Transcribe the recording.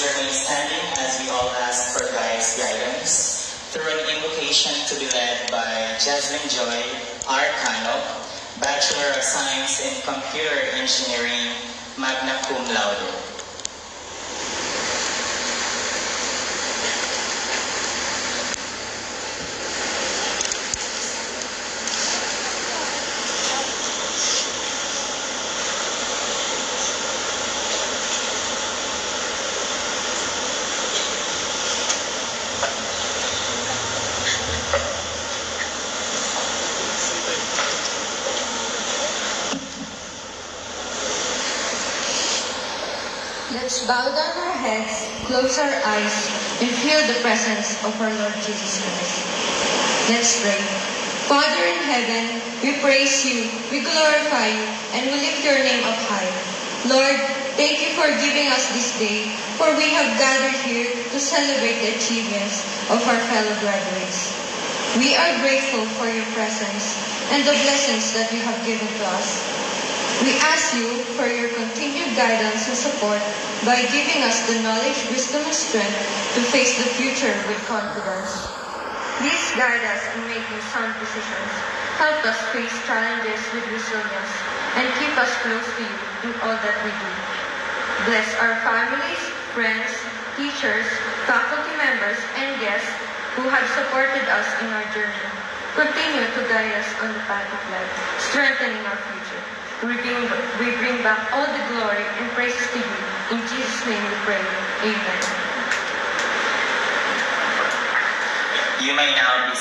remain standing as we all ask for God's guidance through an invocation to be led by Jaslyn Joy Arcano, Bachelor of Science in Computer Engineering, magna cum laude. Let's bow down our heads, close our eyes, and feel the presence of our Lord Jesus Christ. Let's pray. Father in heaven, we praise you, we glorify you, and we lift your name up high. Lord, thank you for giving us this day, for we have gathered here to celebrate the achievements of our fellow graduates. We are grateful for your presence and the blessings that you have given to us. We ask you for your continued guidance and support by giving us the knowledge, wisdom, and strength to face the future with confidence. Please guide us in making sound decisions, help us face challenges with resilience, and keep us close to you in all that we do. Bless our families, friends, teachers, faculty members, and guests who have supported us in our journey. Continue to guide us on the path of life, strengthening our future. We bring back all the glory and praises to you. In Jesus' name we pray. Amen. You may now be